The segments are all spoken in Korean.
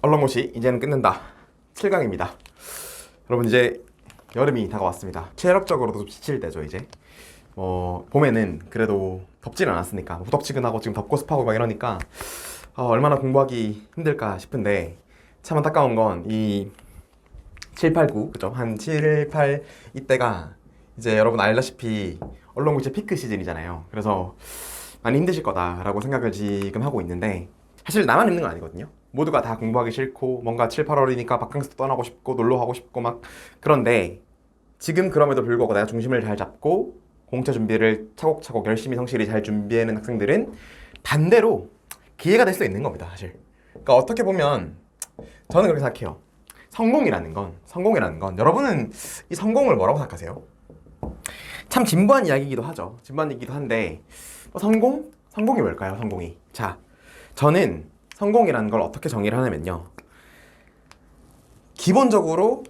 언론고시 이제는 끝낸다 7강입니다. 여러분 이제 여름이 다가왔습니다. 체력적으로도 좀 지칠 때죠. 이제 봄에는 그래도 덥진 않았으니까 후덥지근하고 지금 덥고 습하고 막 이러니까 얼마나 공부하기 힘들까 싶은데 참 안타까운 건 이 7, 8, 9 그죠? 한 7, 8 이때가 이제 여러분 알다시피 언론고시 피크 시즌이잖아요. 그래서 많이 힘드실 거다라고 생각을 지금 하고 있는데 사실 나만 힘든 건 아니거든요. 모두가 다 공부하기 싫고 뭔가 7, 8월이니까 바캉스도 떠나고 싶고 놀러 가고 싶고 막 그런데 지금 그럼에도 불구하고 내가 중심을 잘 잡고 공채 준비를 차곡차곡 열심히 성실히 잘 준비하는 학생들은 반대로 기회가 될 수 있는 겁니다. 사실 그러니까 어떻게 보면 저는 그렇게 생각해요. 성공이라는 건 여러분은 이 성공을 뭐라고 생각하세요? 참 진부한 이야기이기도 하죠. 진부한 얘기기도 한데 성공이 뭘까요? 성공이 자 저는 성공이라는 걸 어떻게 정의를 하냐면요, 기본적으로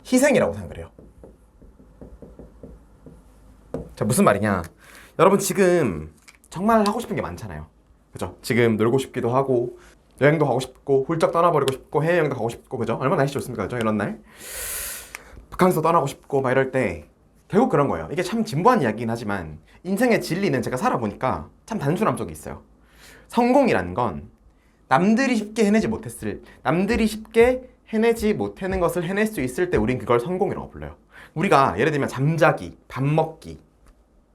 희생이라고 생각을 해요. 자, 무슨 말이냐, 여러분 지금 정말 하고 싶은 게 많잖아요. 그죠? 지금 놀고 싶기도 하고 여행도 가고 싶고 훌쩍 떠나버리고 싶고 해외여행도 가고 싶고 그죠? 얼마나 날씨 좋습니까? 그죠? 이런 날 바캉스도 떠나고 싶고 막 이럴 때 결국 그런 거예요. 이게 참 진부한 이야기긴 하지만 인생의 진리는 제가 살아보니까 참 단순한 쪽이 있어요. 성공이라는 건 남들이 쉽게 해내지 못하는 것을 해낼 수 있을 때 우린 그걸 성공이라고 불러요. 우리가 예를 들면 잠자기, 밥 먹기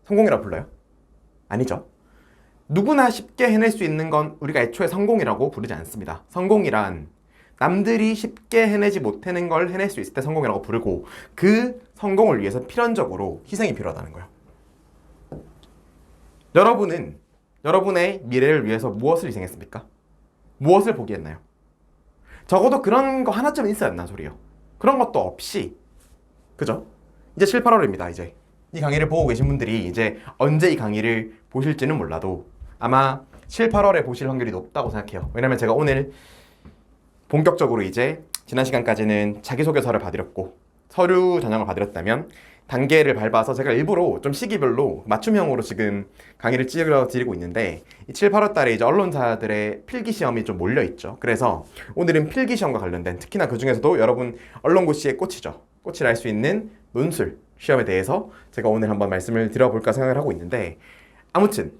성공이라고 불러요? 아니죠. 누구나 쉽게 해낼 수 있는 건 우리가 애초에 성공이라고 부르지 않습니다. 성공이란 남들이 쉽게 해내지 못하는 걸 해낼 수 있을 때 성공이라고 부르고, 그 성공을 위해서 필연적으로 희생이 필요하다는 거예요. 여러분은 여러분의 미래를 위해서 무엇을 희생했습니까? 무엇을 포기했나요? 적어도 그런 거 하나쯤은 있어야 한다는 소리예요. 그런 것도 없이 그죠? 이제 7, 8월입니다. 이제 이 강의를 보고 계신 분들이 이제 언제 이 강의를 보실지는 몰라도 아마 7, 8월에 보실 확률이 높다고 생각해요. 왜냐면 제가 오늘 본격적으로 이제 지난 시간까지는 자기소개서를 봐드렸고 서류 전형을 봐드렸다면 단계를 밟아서 제가 일부러 좀 시기별로 맞춤형으로 지금 강의를 찍어드리고 있는데, 이 7, 8월 달에 이제 언론사들의 필기시험이 좀 몰려있죠. 그래서 오늘은 필기시험과 관련된, 특히나 그 중에서도 여러분 언론고시의 꽃이죠. 꽃을 알 수 있는 논술 시험에 대해서 제가 오늘 한번 말씀을 드려볼까 생각을 하고 있는데, 아무튼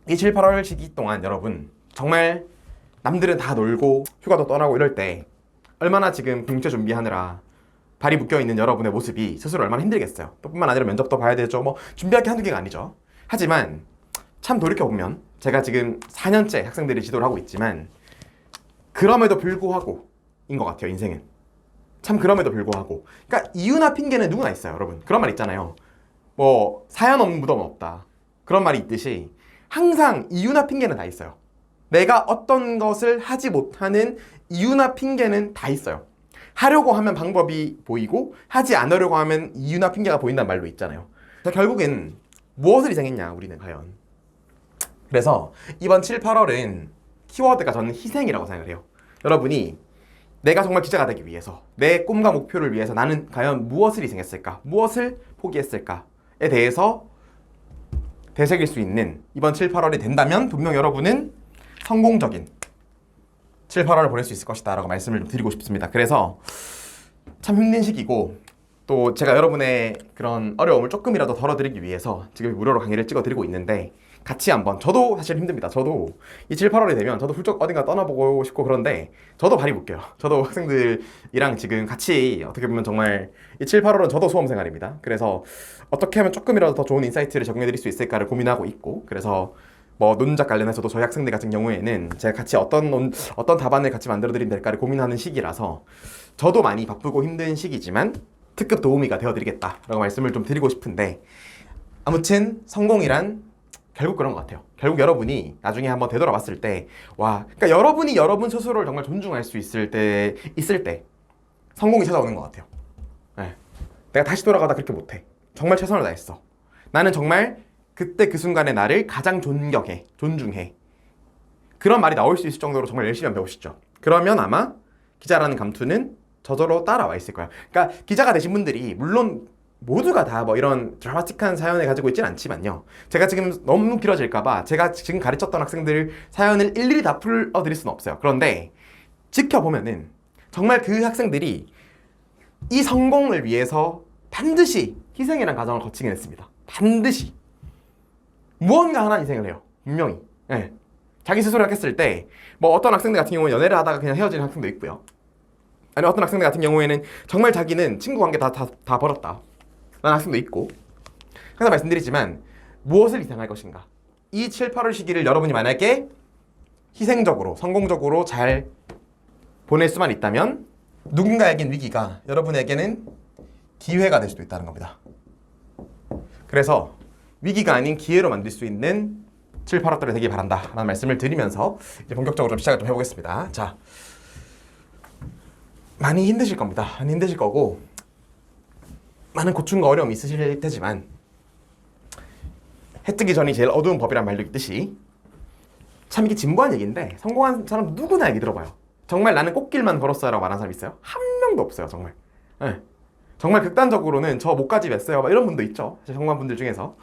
이 7, 8월 시기 동안 여러분 정말 남들은 다 놀고 휴가도 떠나고 이럴 때 얼마나 지금 공채 준비하느라 발이 묶여있는 여러분의 모습이 스스로 얼마나 힘들겠어요. 또 뿐만 아니라 면접도 봐야 되죠. 뭐 준비할 게 한두 개가 아니죠. 하지만 참 돌이켜보면 제가 지금 4년째 학생들이 지도를 하고 있지만 그럼에도 불구하고 인 것 같아요. 인생은 참 그럼에도 불구하고, 그러니까 이유나 핑계는 누구나 있어요. 여러분 그런 말 있잖아요. 뭐 사연 없는 무덤은 없다, 그런 말이 있듯이 항상 이유나 핑계는 다 있어요. 내가 어떤 것을 하지 못하는 이유나 핑계는 다 있어요. 하려고 하면 방법이 보이고 하지 않으려고 하면 이유나 핑계가 보인다는 말도 있잖아요. 결국엔 무엇을 희생했냐 우리는 과연. 그래서 이번 7, 8월은 키워드가 저는 희생이라고 생각을 해요. 여러분이 내가 정말 기자가 되기 위해서, 내 꿈과 목표를 위해서 나는 과연 무엇을 희생했을까, 무엇을 포기했을까에 대해서 되새길 수 있는 이번 7, 8월이 된다면 분명 여러분은 성공적인 7, 8월을 보낼 수 있을 것이다 라고 말씀을 드리고 싶습니다. 그래서 참 힘든 시기고, 또 제가 여러분의 그런 어려움을 조금이라도 덜어드리기 위해서 지금 무료로 강의를 찍어드리고 있는데, 같이 한번, 저도 사실 힘듭니다. 저도 이 7, 8월이 되면 저도 훌쩍 어딘가 떠나보고 싶고 그런데 저도 발이 묶여요. 저도 학생들이랑 지금 같이 어떻게 보면 정말 이 7, 8월은 저도 수험생활입니다. 그래서 어떻게 하면 조금이라도 더 좋은 인사이트를 제공해드릴 수 있을까를 고민하고 있고, 그래서 뭐 논문작 관련해서도 저희 학생들 같은 경우에는 제가 같이 어떤 답안을 같이 만들어드리면 될까를 고민하는 시기라서 저도 많이 바쁘고 힘든 시기지만 특급 도우미가 되어드리겠다라고 말씀을 좀 드리고 싶은데, 아무튼 성공이란 결국 그런 것 같아요. 결국 여러분이 나중에 한번 되돌아봤을 때, 와, 그러니까 여러분이 여러분 스스로를 정말 존중할 수 있을 때 성공이 찾아오는 것 같아요. 네. 내가 다시 돌아가다 그렇게 못해. 정말 최선을 다했어. 나는 정말 그때 그 순간에 나를 가장 존중해. 그런 말이 나올 수 있을 정도로 정말 열심히 배우시죠. 그러면 아마 기자라는 감투는 저절로 따라와 있을 거예요. 그러니까 기자가 되신 분들이 물론 모두가 다 뭐 이런 드라마틱한 사연을 가지고 있진 않지만요, 제가 지금 너무 길어질까봐 제가 지금 가르쳤던 학생들 사연을 일일이 다 풀어드릴 수는 없어요. 그런데 지켜보면은 정말 그 학생들이 이 성공을 위해서 반드시 희생이라는 과정을 거치긴 했습니다. 반드시 무언가 하나 희생을 해요. 분명히. 예. 자기 스스로 생각했을 때 뭐 어떤 학생들 같은 경우는 연애를 하다가 그냥 헤어지는 학생도 있고요. 아니 어떤 학생들 같은 경우에는 정말 자기는 친구 관계 다 버렸다 라는 학생도 있고. 항상 말씀드리지만 무엇을 희생할 것인가, 이 7, 8월 시기를 여러분이 만약에 희생적으로 성공적으로 잘 보낼 수만 있다면 누군가에겐 위기가 여러분에게는 기회가 될 수도 있다는 겁니다. 그래서 위기가 아닌 기회로 만들 수 있는 7, 8월달이 되길 바란다 라는 말씀을 드리면서 이제 본격적으로 좀 시작을 좀 해보겠습니다. 자, 많이 힘드실 겁니다. 많이 힘드실 거고 많은 고충과 어려움이 있으실 테지만 해 뜨기 전이 제일 어두운 법이란 말도 있듯이 참 이게 진부한 얘기인데 성공한 사람 누구나 얘기 들어봐요. 정말 나는 꽃길만 걸었어요 라고 말하는 사람 있어요? 한 명도 없어요. 정말. 네. 정말 극단적으로는 저 목까지 맸어요 막 이런 분도 있죠. 성공한 분들 중에서.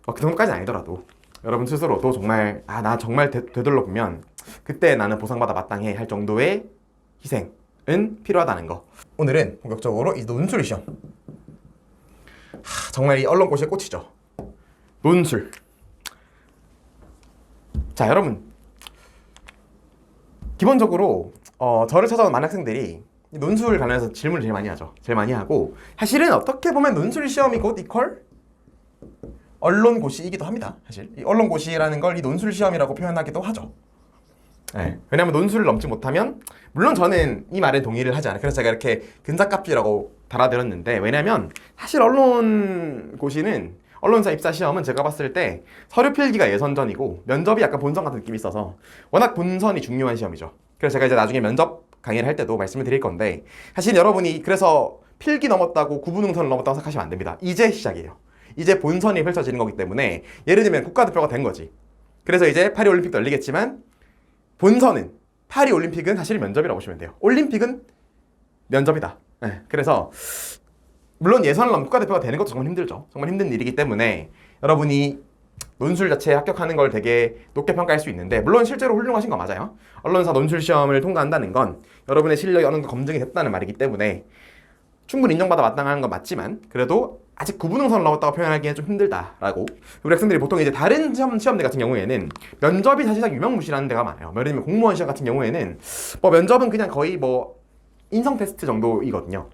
그 정도까지는 아니더라도 여러분 스스로도 정말 나 정말 되돌려 보면 그때 나는 보상받아 마땅해 할 정도의 희생은 필요하다는 거. 오늘은 본격적으로 이 논술 시험, 정말 이 언론고시의 꽃이죠. 논술. 자, 여러분 기본적으로 저를 찾아온 많은 학생들이 논술 관련해서 질문을 제일 많이 하죠. 제일 많이 하고 사실은 어떻게 보면 논술 시험이 곧 이퀄 언론고시이기도 합니다. 사실 이 언론고시라는 걸 이 논술 시험이라고 표현하기도 하죠. 네. 왜냐하면 논술을 넘지 못하면, 물론 저는 이 말에 동의를 하지 않아요. 그래서 제가 이렇게 근사값지라고 달아드렸는데, 왜냐면 사실 언론고시는 언론사 입사 시험은 제가 봤을 때 서류 필기가 예선전이고 면접이 약간 본선 같은 느낌이 있어서 워낙 본선이 중요한 시험이죠. 그래서 제가 이제 나중에 면접 강의를 할 때도 말씀을 드릴 건데, 사실 여러분이 그래서 필기 넘었다고 구분응선을 넘었다고 생각하시면 안 됩니다. 이제 시작이에요. 이제 본선이 펼쳐지는 거기 때문에, 예를 들면 국가대표가 된 거지. 그래서 이제 파리올림픽도 열리겠지만 본선은, 파리올림픽은 사실 면접이라고 보시면 돼요. 올림픽은 면접이다. 네. 그래서 물론 예선을 넘고 국가대표가 되는 것도 정말 힘들죠. 정말 힘든 일이기 때문에 여러분이 논술 자체에 합격하는 걸 되게 높게 평가할 수 있는데, 물론 실제로 훌륭하신 거 맞아요. 언론사 논술 시험을 통과한다는 건 여러분의 실력이 어느 정도 검증이 됐다는 말이기 때문에 충분히 인정받아 마땅한 건 맞지만, 그래도 아직 구분응선을 넘었다고 표현하기엔 좀 힘들다라고. 우리 학생들이 보통 이제 다른 시험들 같은 경우에는 면접이 사실상 유명무실한 데가 많아요. 예를 들면 공무원 시험 같은 경우에는 면접은 그냥 거의 인성 테스트 정도이거든요.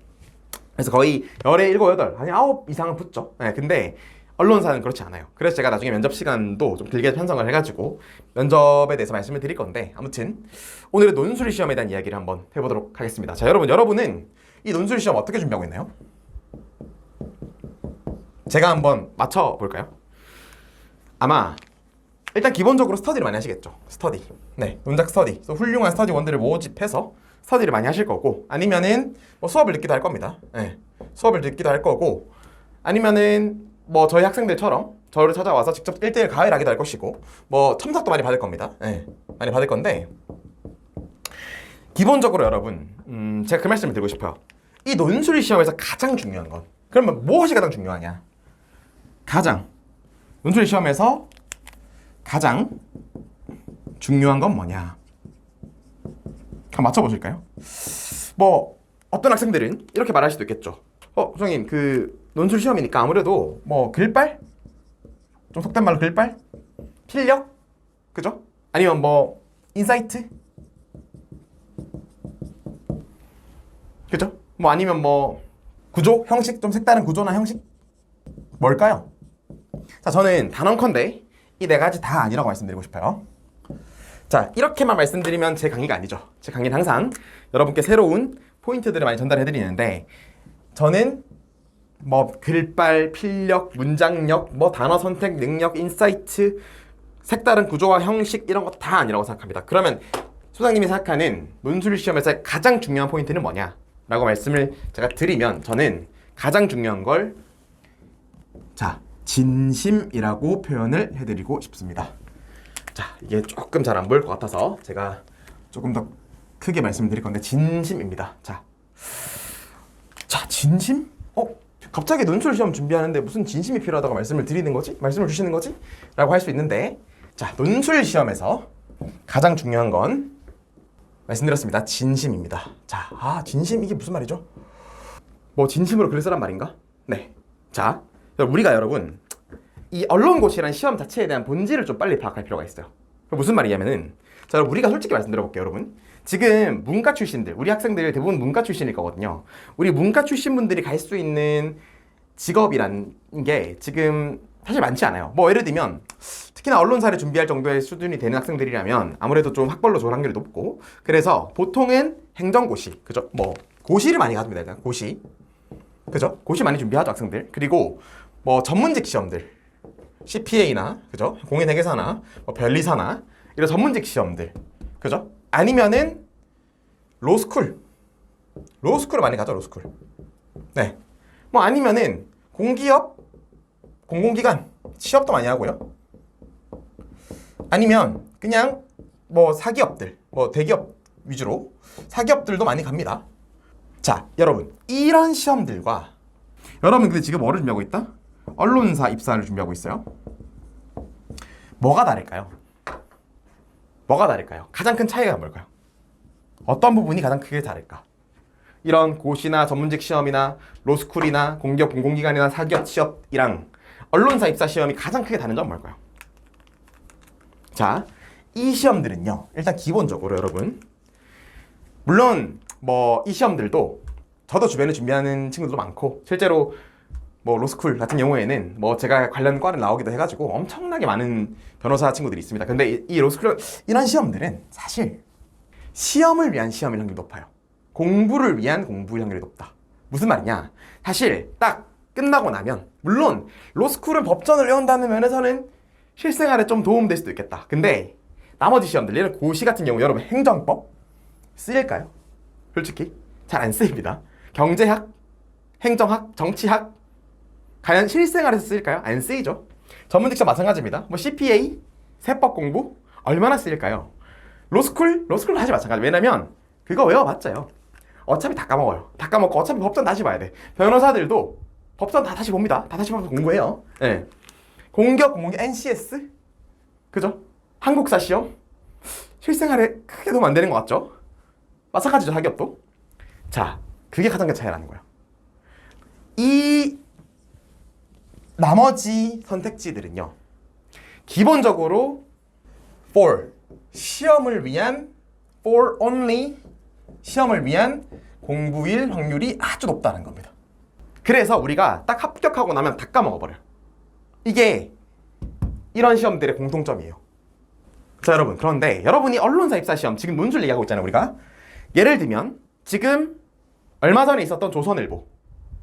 그래서 거의 열에 7, 8, 아니 9 이상은 붙죠. 네, 근데 언론사는 그렇지 않아요. 그래서 제가 나중에 면접 시간도 좀 길게 편성을 해가지고 면접에 대해서 말씀을 드릴 건데, 아무튼 오늘은 논술 시험에 대한 이야기를 한번 해보도록 하겠습니다. 자, 여러분은 이 논술 시험 어떻게 준비하고 있나요? 제가 한번 맞춰볼까요? 아마 일단 기본적으로 스터디를 많이 하시겠죠. 스터디. 네, 논작 스터디. 훌륭한 스터디원들을 모집해서 스터디를 많이 하실 거고, 아니면은 수업을 듣기도 할 겁니다. 네, 수업을 듣기도 할 거고, 아니면은 저희 학생들처럼 저를 찾아와서 직접 1대1 가해를 하기도 할 것이고, 첨삭도 많이 받을 겁니다. 네, 많이 받을 건데, 기본적으로 여러분, 제가 그 말씀을 드리고 싶어요. 이 논술 시험에서 가장 중요한 건, 그러면 무엇이 가장 중요하냐? 논술 시험에서 가장 중요한 건 뭐냐? 한번 맞춰보실까요? 어떤 학생들은 이렇게 말할 수도 있겠죠. 선생님, 논술 시험이니까 아무래도 글빨? 좀 속된 말로 글빨? 필력? 그죠? 아니면 인사이트? 그죠? 아니면 구조? 형식? 좀 색다른 구조나 형식? 뭘까요? 자, 저는 단언컨대 이 4가지 다 아니라고 말씀드리고 싶어요. 자, 이렇게만 말씀드리면 제 강의가 아니죠. 제 강의는 항상 여러분께 새로운 포인트들을 많이 전달해드리는데, 저는 글빨, 필력, 문장력, 단어 선택, 능력, 인사이트, 색다른 구조와 형식, 이런 거 다 아니라고 생각합니다. 그러면 소장님이 생각하는 논술 시험에서 가장 중요한 포인트는 뭐냐? 라고 말씀을 제가 드리면, 저는 가장 중요한 걸 진심이라고 표현을 해드리고 싶습니다. 자, 이게 조금 잘 안 보일 것 같아서 제가 조금 더 크게 말씀드릴 건데, 진심입니다. 자, 진심? 갑자기 논술 시험 준비하는데 무슨 진심이 필요하다고 말씀을 드리는 거지? 말씀을 주시는 거지? 라고 할 수 있는데, 자, 논술 시험에서 가장 중요한 건 말씀드렸습니다. 진심입니다. 자, 진심 이게 무슨 말이죠? 뭐 진심으로 글을 쓰란 말인가? 네. 자, 우리가 여러분 이 언론고시라는 시험 자체에 대한 본질을 좀 빨리 파악할 필요가 있어요. 무슨 말이냐면은 자, 우리가 솔직히 말씀드려볼게요, 여러분. 지금 문과 출신들, 우리 학생들 대부분 문과 출신일 거거든요. 우리 문과 출신 분들이 갈 수 있는 직업이란 게 지금 사실 많지 않아요. 뭐 예를 들면 특히나 언론사를 준비할 정도의 수준이 되는 학생들이라면 아무래도 좀 학벌로 좋을 확률이 높고, 그래서 보통은 행정고시, 그죠? 뭐 고시를 많이 가집니다. 일단 고시, 그죠? 고시 많이 준비하죠, 학생들. 그리고 뭐 전문직 시험들, CPA나, 그죠? 공인회계사나 뭐 변리사나 이런 전문직 시험들, 그죠? 아니면은 로스쿨을 많이 가죠, 로스쿨. 네. 뭐 아니면은 공기업, 공공기관 취업도 많이 하고요. 아니면 그냥 뭐 사기업들, 뭐 대기업 위주로 사기업들도 많이 갑니다. 자, 여러분 이런 시험들과 여러분 근데 지금 뭐를 준비하고 있다? 언론사 입사를 준비하고 있어요. 뭐가 다를까요? 뭐가 다를까요? 가장 큰 차이가 뭘까요? 어떤 부분이 가장 크게 다를까? 이런 고시나 전문직 시험이나 로스쿨이나 공기업 공공기관이나 사기업 취업이랑 언론사 입사 시험이 가장 크게 다른 점은 뭘까요? 자, 이 시험들은요, 일단 기본적으로 여러분, 물론 뭐 이 시험들도 저도 주변에 준비하는 친구들도 많고, 실제로 뭐 로스쿨 같은 경우에는 뭐 제가 관련 과를 나오기도 해가지고 엄청나게 많은 변호사 친구들이 있습니다. 근데 이 로스쿨 이런 시험들은 사실 시험을 위한 시험일 확률이 높아요. 공부를 위한 공부일 확률이 높다. 무슨 말이냐? 사실 딱 끝나고 나면, 물론 로스쿨은 법전을 외운다는 면에서는 실생활에 좀 도움될 수도 있겠다. 근데 나머지 시험들, 예를 고시 같은 경우 여러분 행정법 쓰일까요? 솔직히 잘 안 쓰입니다. 경제학, 행정학, 정치학 과연 실생활에서 쓰일까요? 안 쓰이죠. 전문직 시험 마찬가지입니다. 뭐 CPA, 세법 공부 얼마나 쓰일까요? 로스쿨도 사실 마찬가지. 왜냐면 그거 외워봤자요, 어차피 다 까먹어요. 다 까먹고 어차피 법전 다시 봐야 돼. 변호사들도 법전 다 다시 봅니다. 다 다시 보면서 공부해요. 네. 공기업 NCS, 그죠? 한국사 시험 실생활에 크게 도움 안 되는 것 같죠? 마찬가지죠, 사기업도. 자, 그게 가장 큰 차이라는 거예요. 이 나머지 선택지들은요, 기본적으로 for only 시험을 위한 공부일 확률이 아주 높다는 겁니다. 그래서 우리가 딱 합격하고 나면 다 까먹어버려요. 이게 이런 시험들의 공통점이에요. 자, 여러분, 그런데 여러분이 언론사 입사 시험 지금 논술 얘기하고 있잖아요, 우리가. 예를 들면 지금 얼마 전에 있었던 조선일보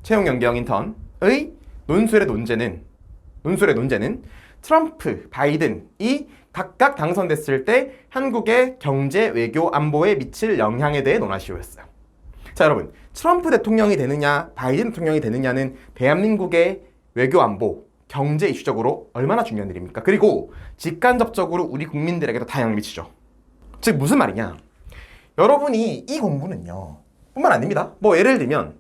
채용 연계형 인턴의 논술의 논제는 트럼프, 바이든이 각각 당선됐을 때 한국의 경제, 외교, 안보에 미칠 영향에 대해 논하시오였어요. 자, 여러분, 트럼프 대통령이 되느냐, 바이든 대통령이 되느냐는 대한민국의 외교, 안보, 경제 이슈적으로 얼마나 중요한 일입니까? 그리고 직간접적으로 우리 국민들에게도 다 영향을 미치죠. 즉 무슨 말이냐? 여러분이 이 공부는요, 뿐만 아닙니다. 뭐 예를 들면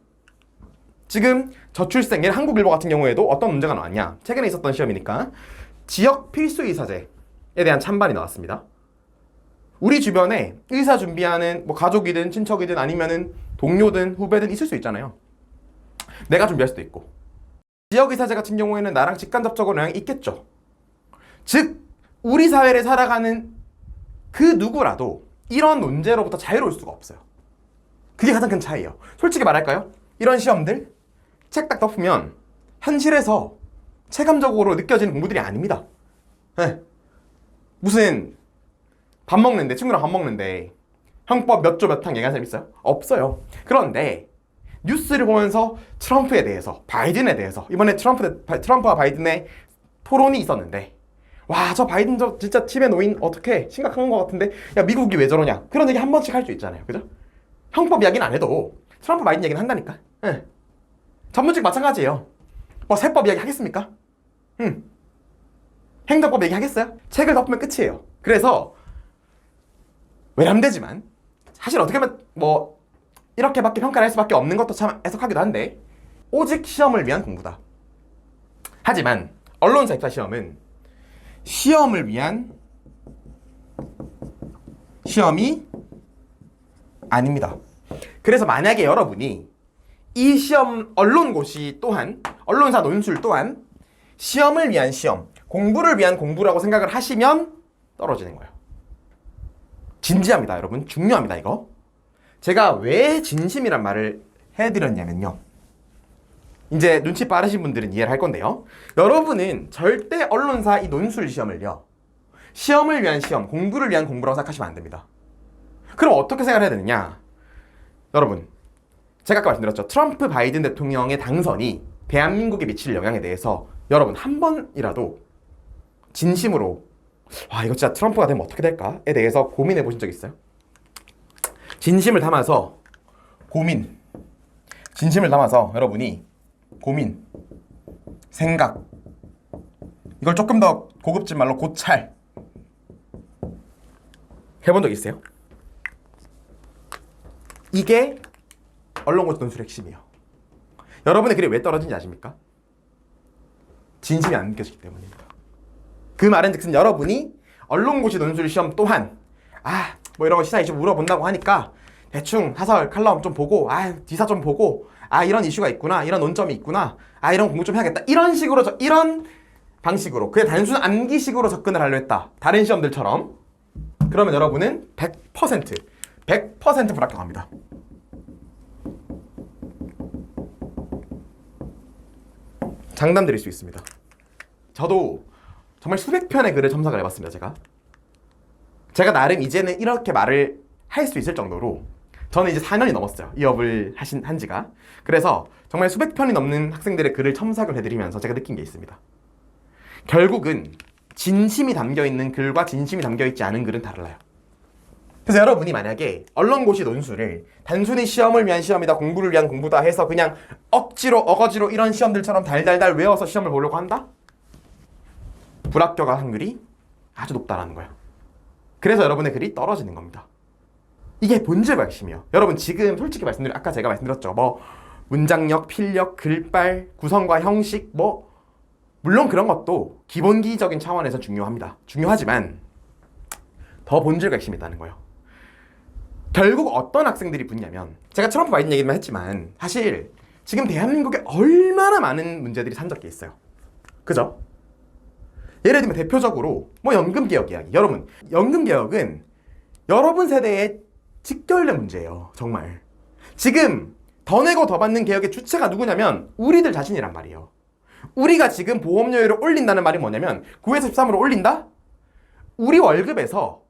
지금 저출생, 예를 한국일보 같은 경우에도 어떤 문제가 나왔냐? 최근에 있었던 시험이니까 지역 필수 의사제에 대한 찬반이 나왔습니다. 우리 주변에 의사 준비하는 뭐 가족이든 친척이든 아니면은 동료든 후배든 있을 수 있잖아요. 내가 준비할 수도 있고. 지역의사제 같은 경우에는 나랑 직간접적으로 영향이 있겠죠. 즉 우리 사회를 살아가는 그 누구라도 이런 논제로부터 자유로울 수가 없어요. 그게 가장 큰 차이예요. 솔직히 말할까요? 이런 시험들 책 딱 덮으면 현실에서 체감적으로 느껴지는 공부들이 아닙니다. 네. 무슨 밥 먹는데, 친구랑 밥 먹는데 형법 몇 조 몇 항 얘기하는 사람 있어요? 없어요. 그런데 뉴스를 보면서 트럼프에 대해서, 바이든에 대해서, 이번에 트럼프와 바이든의 토론이 있었는데, 와, 저 바이든 저 진짜 팀의 노인 어떻게 심각한 것 같은데, 야, 미국이 왜 저러냐, 그런 얘기 한 번씩 할 수 있잖아요, 그죠? 형법 이야기는 안 해도 트럼프 바이든 얘기는 한다니까. 네. 전문직 마찬가지예요. 뭐 세법 이야기 하겠습니까? 행정법 얘기 하겠어요? 책을 덮으면 끝이에요. 그래서 외람되지만 사실 어떻게 보면 뭐 이렇게밖에 평가를 할 수밖에 없는 것도 참 애석하기도 한데, 오직 시험을 위한 공부다. 하지만 언론사 입사 시험은 시험을 위한 시험이 아닙니다. 그래서 만약에 여러분이 이 시험 언론고시 또한 언론사 논술 또한 시험을 위한 시험, 공부를 위한 공부라고 생각을 하시면 떨어지는 거예요. 진지합니다, 여러분. 중요합니다, 이거. 제가 왜 진심이란 말을 해드렸냐면요. 이제 눈치 빠르신 분들은 이해를 할 건데요. 여러분은 절대 언론사 이 논술 시험을요. 시험을 위한 시험, 공부를 위한 공부라고 생각하시면 안 됩니다. 그럼 어떻게 생각을 해야 되느냐? 여러분, 제가 아까 말씀드렸죠. 트럼프 바이든 대통령의 당선이 대한민국에 미칠 영향에 대해서 여러분 한 번이라도 진심으로 와 이거 진짜 트럼프가 되면 어떻게 될까에 대해서 고민해 보신 적 있어요? 진심을 담아서 진심을 담아서 여러분이 고민, 생각 이걸 조금 더 고급진 말로 고찰 해본 적 있어요? 이게 언론고시 논술의 핵심이에요. 여러분의 글이 왜 떨어진지 아십니까? 진심이 안 느껴지기 때문입니다. 그 말은 즉슨 여러분이 언론고시 논술 시험 또한 뭐 이런 거 시사 이슈 물어본다고 하니까 대충 사설 칼럼 좀 보고 기사 좀 보고 이런 이슈가 있구나, 이런 논점이 있구나, 이런 공부 좀 해야겠다, 이런 식으로 이런 방식으로 그냥 단순 암기식으로 접근을 하려 했다, 다른 시험들처럼. 그러면 여러분은 100% 불합격합니다. 장담 드릴 수 있습니다. 저도 정말 수백 편의 글을 첨삭을 해봤습니다. 제가 나름 이제는 이렇게 말을 할 수 있을 정도로 저는 이제 4년이 넘었어요. 이 업을 한 지가. 그래서 정말 수백 편이 넘는 학생들의 글을 첨삭을 해드리면서 제가 느낀 게 있습니다. 결국은 진심이 담겨있는 글과 진심이 담겨있지 않은 글은 달라요. 그래서 여러분이 만약에 언론고시 논술을 단순히 시험을 위한 시험이다, 공부를 위한 공부다 해서 그냥 억지로 어거지로 이런 시험들처럼 달달달 외워서 시험을 보려고 한다? 불합격할 확률이 아주 높다라는 거예요. 그래서 여러분의 글이 떨어지는 겁니다. 이게 본질과 핵심이에요. 여러분 지금 솔직히 아까 제가 말씀드렸죠. 문장력, 필력, 글빨, 구성과 형식 물론 그런 것도 기본기적인 차원에서 중요합니다. 중요하지만 더 본질과 핵심이 있다는 거예요. 결국 어떤 학생들이 붙냐면 제가 트럼프 바이든 얘기만 했지만 사실 지금 대한민국에 얼마나 많은 문제들이 산적해 있어요. 그죠? 예를 들면 대표적으로 연금개혁 이야기. 여러분, 연금개혁은 여러분 세대에 직결된 문제예요. 정말. 지금 더 내고 더 받는 개혁의 주체가 누구냐면 우리들 자신이란 말이에요. 우리가 지금 보험료율을 올린다는 말이 뭐냐면 9에서 13으로 올린다? 우리 월급에서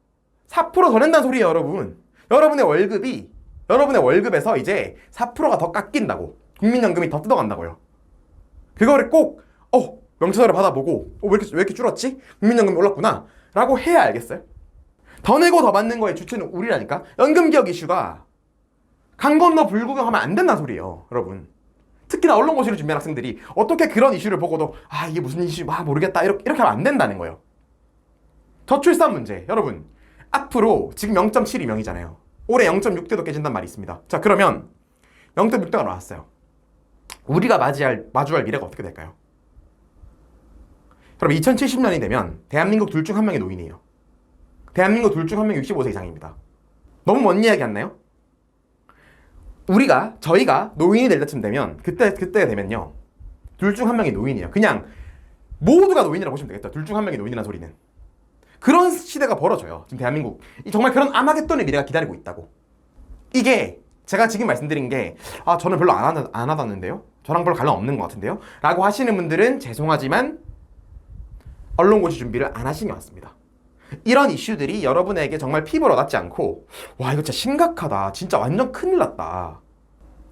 4% 더 낸다는 소리예요, 여러분. 여러분의 월급에서 이제 4%가 더 깎인다고. 국민연금이 더 뜯어간다고요. 그거를 꼭 명찰서를 받아보고 왜 이렇게 줄었지? 국민연금이 올랐구나 라고 해야 알겠어요? 더 내고 더 받는 거의 주체는 우리라니까. 연금개혁 이슈가 강 건너 불구경하면 안 된다는 소리예요, 여러분. 특히나 언론고시를 준비한 학생들이 어떻게 그런 이슈를 보고도 이게 무슨 이슈 모르겠다 이렇게 하면 안 된다는 거예요. 저출산 문제, 여러분 앞으로 지금 0.72명이잖아요. 올해 0.6대도 깨진단 말이 있습니다. 자, 그러면 0.6대가 나왔어요. 우리가 마주할 미래가 어떻게 될까요? 그럼 2070년이 되면 대한민국 둘 중 한 명이 노인이에요. 대한민국 둘 중 한 명이 65세 이상입니다. 너무 먼 이야기 않나요? 저희가 노인이 될 때쯤 되면 그때 되면요, 둘 중 한 명이 노인이에요. 그냥 모두가 노인이라고 보시면 되겠다. 둘 중 한 명이 노인이라는 소리는. 그런 시대가 벌어져요. 지금 대한민국 정말 그런 아마겟돈의 미래가 기다리고 있다고. 이게 제가 지금 말씀드린 게 저는 별로 안 와닿는데요, 저랑 별로 관련 없는 것 같은데요 라고 하시는 분들은 죄송하지만 언론고시 준비를 안 하신 게 맞습니다. 이런 이슈들이 여러분에게 정말 피부로 와닿지 않고 와 이거 진짜 심각하다, 진짜 완전 큰일 났다,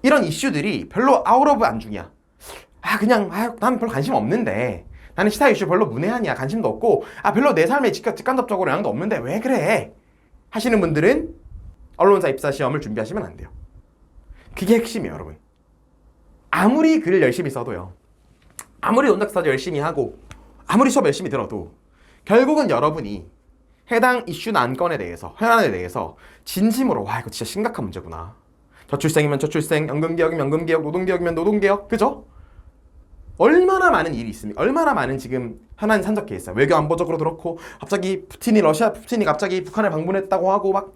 이런 이슈들이 별로 아웃 오브 안중이야, 난 별로 관심 없는데, 나는 시사 이슈 별로 문외한이야, 관심도 없고 별로 내 삶에 직간접적으로 영향도 없는데 왜 그래 하시는 분들은 언론사 입사 시험을 준비하시면 안 돼요. 그게 핵심이에요, 여러분. 아무리 글을 열심히 써도요, 아무리 논작사도 열심히 하고 아무리 수업 열심히 들어도 결국은 여러분이 해당 이슈나 안건에 대해서, 현안에 대해서 진심으로 이거 진짜 심각한 문제구나, 저출생이면 저출생, 연금개혁이면 연금개혁, 노동개혁이면 노동개혁, 그죠? 얼마나 많은 일이 있습니까? 얼마나 많은 지금 현안이 산적해 있어요. 외교 안보적으로도 그렇고 갑자기 푸틴이 갑자기 북한을 방문했다고 하고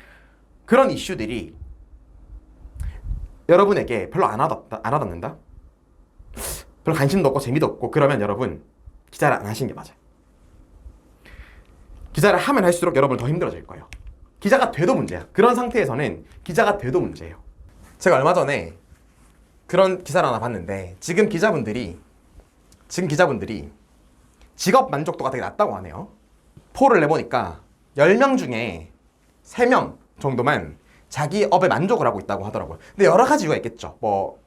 그런 이슈들이 여러분에게 별로 안 와닿는다? 별로 관심도 없고 재미도 없고 그러면 여러분 기자를 안 하시는 게 맞아요. 기자를 하면 할수록 여러분 더 힘들어질 거예요. 기자가 돼도 문제야. 그런 상태에서는 기자가 돼도 문제예요. 제가 얼마 전에 그런 기사를 하나 봤는데 지금 기자분들이 직업 만족도가 되게 낮다고 하네요. 폴을 내보니까 10명 중에 3명 정도만 자기 업에 만족을 하고 있다고 하더라고요. 근데 여러 가지 이유가 있겠죠. 뭐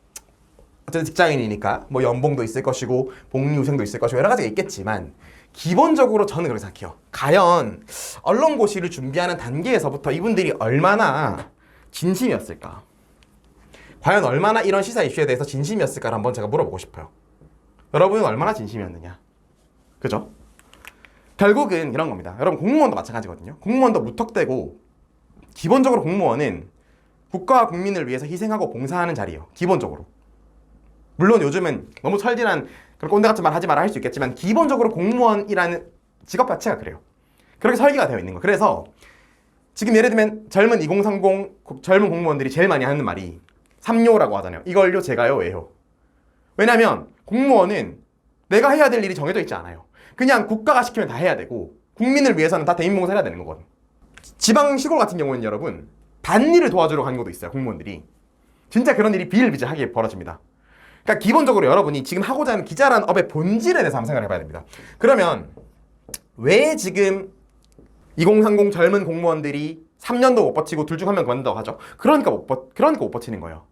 어쨌든 직장인이니까 뭐 연봉도 있을 것이고 복리후생도 있을 것이고 여러 가지가 있겠지만 기본적으로 저는 그렇게 생각해요. 과연 언론고시를 준비하는 단계에서부터 이분들이 얼마나 진심이었을까? 과연 얼마나 이런 시사 이슈에 대해서 진심이었을까를 한번 제가 물어보고 싶어요. 여러분은 얼마나 진심이었느냐? 그죠? 결국은 이런 겁니다. 여러분 공무원도 마찬가지거든요. 공무원도 무턱대고 기본적으로 공무원은 국가와 국민을 위해서 희생하고 봉사하는 자리예요. 기본적으로. 물론 요즘은 너무 철진한 그런 꼰대 같은 말 하지 마라 할 수 있겠지만 기본적으로 공무원이라는 직업 자체가 그래요. 그렇게 설계가 되어 있는 거예요. 그래서 지금 예를 들면 젊은 2030 젊은 공무원들이 제일 많이 하는 말이 3요라고 하잖아요. 이걸요, 제가요, 왜요? 왜냐면 공무원은 내가 해야 될 일이 정해져 있지 않아요. 그냥 국가가 시키면 다 해야 되고 국민을 위해서는 다 대인봉사를 해야 되는 거거든. 지방 시골 같은 경우는 여러분 밭일을 도와주러 가는 것도 있어요. 공무원들이. 진짜 그런 일이 비일비재하게 벌어집니다. 그러니까 기본적으로 여러분이 지금 하고자 하는 기자라는 업의 본질에 대해서 한번 생각을 해봐야 됩니다. 그러면 왜 지금 2030 젊은 공무원들이 3년도 못 버티고 둘 중 한 명 그만둔다고 하죠? 그러니까 못 버티는 거예요.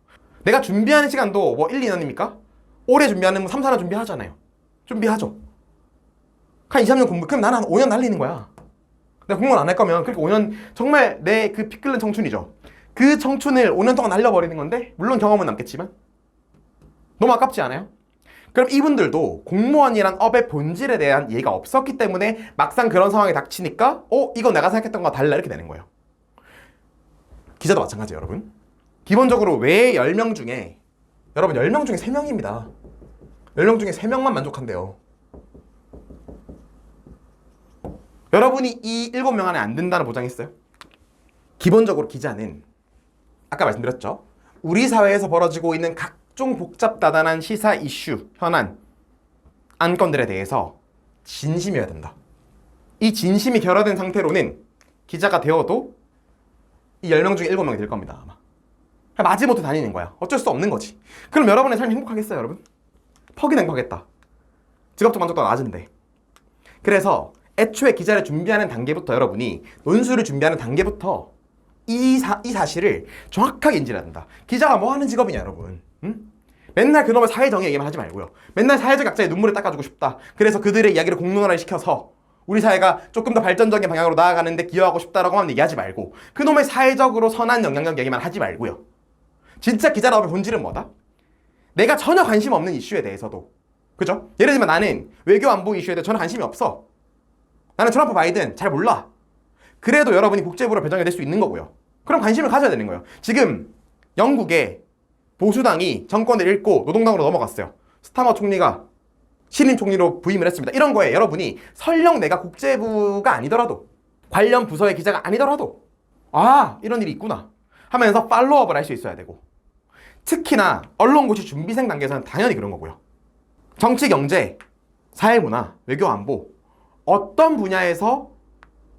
내가 준비하는 시간도 뭐 1, 2년입니까? 오래 준비하는 뭐 3, 4년 준비하잖아요. 준비하죠. 한 2, 3년 공부, 그럼 나는 한 5년 날리는 거야. 내가 공무원 안 할 거면 그렇게 5년 정말 내 그 피 끓는 청춘이죠. 그 청춘을 5년 동안 날려버리는 건데 물론 경험은 남겠지만 너무 아깝지 않아요? 그럼 이분들도 공무원이란 업의 본질에 대한 이해가 없었기 때문에 막상 그런 상황이 닥치니까 이건 내가 생각했던 거와 달라 이렇게 되는 거예요. 기자도 마찬가지예요, 여러분. 기본적으로 왜 10명 중에 여러분 10명 중에 3명입니다. 10명 중에 3명만 만족한대요. 여러분이 이 7명 안에 안 든다는 보장이 있어요? 기본적으로 기자는 아까 말씀드렸죠. 우리 사회에서 벌어지고 있는 각종 복잡다단한 시사 이슈, 현안, 안건들에 대해서 진심이어야 된다. 이 진심이 결여된 상태로는 기자가 되어도 이 10명 중에 7명이 될 겁니다. 아마. 마지못해 다니는 거야. 어쩔 수 없는 거지. 그럼 여러분의 삶이 행복하겠어요, 여러분? 퍽이나 행복하겠다. 직업적 만족도가 낮은데. 그래서 애초에 기자를 준비하는 단계부터 여러분이 논술을 준비하는 단계부터 이 사실을 정확하게 인지해야 된다. 기자가 뭐 하는 직업이냐, 여러분? 응? 맨날 그놈의 사회정의 얘기만 하지 말고요. 맨날 사회적 약자의 눈물을 닦아주고 싶다. 그래서 그들의 이야기를 공론화를 시켜서 우리 사회가 조금 더 발전적인 방향으로 나아가는데 기여하고 싶다라고만 얘기하지 말고 그놈의 사회적으로 선한 영향력 얘기만 하지 말고요. 진짜 기자라움의 본질은 뭐다? 내가 전혀 관심 없는 이슈에 대해서도, 그죠? 예를 들면 나는 외교 안보 이슈에 대해 전혀 관심이 없어. 나는 트럼프 바이든 잘 몰라. 그래도 여러분이 국제부로 배정이 될 수 있는 거고요. 그럼 관심을 가져야 되는 거예요. 지금 영국의 보수당이 정권을 잃고 노동당으로 넘어갔어요. 스타머 총리가 신임 총리로 부임을 했습니다. 이런 거에 여러분이 설령 내가 국제부가 아니더라도 관련 부서의 기자가 아니더라도 이런 일이 있구나 하면서 팔로우업을 할 수 있어야 되고, 특히나 언론고시 준비생 단계에서는 당연히 그런 거고요. 정치, 경제, 사회문화, 외교, 안보 어떤 분야에서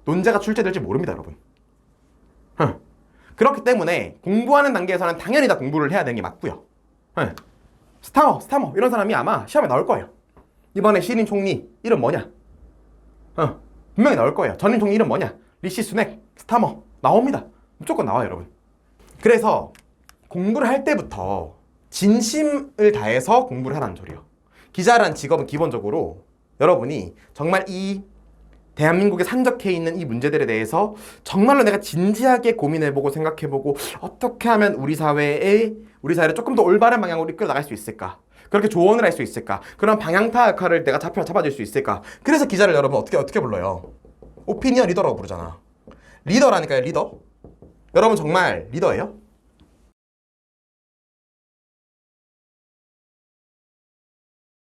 논제가 출제될지 모릅니다, 여러분. 그렇기 때문에 공부하는 단계에서는 당연히 다 공부를 해야 되는 게 맞고요. 스타머 이런 사람이 아마 시험에 나올 거예요. 이번에 신임 총리 이름 뭐냐? 분명히 나올 거예요. 전임 총리 이름 뭐냐? 리시 수넥, 스타머 나옵니다. 무조건 나와요, 여러분. 그래서 공부를 할 때부터 진심을 다해서 공부를 하라는 소리예요. 기자라는 직업은 기본적으로 여러분이 정말 이 대한민국에 산적해 있는 이 문제들에 대해서 정말로 내가 진지하게 고민해보고 생각해보고 어떻게 하면 우리 사회를 조금 더 올바른 방향으로 이끌어 나갈 수 있을까? 그렇게 조언을 할 수 있을까? 그런 방향타 역할을 내가 잡아줄 수 있을까? 그래서 기자를 여러분 어떻게 불러요? 오피니언 리더라고 부르잖아. 리더라니까요, 리더. 여러분 정말 리더예요?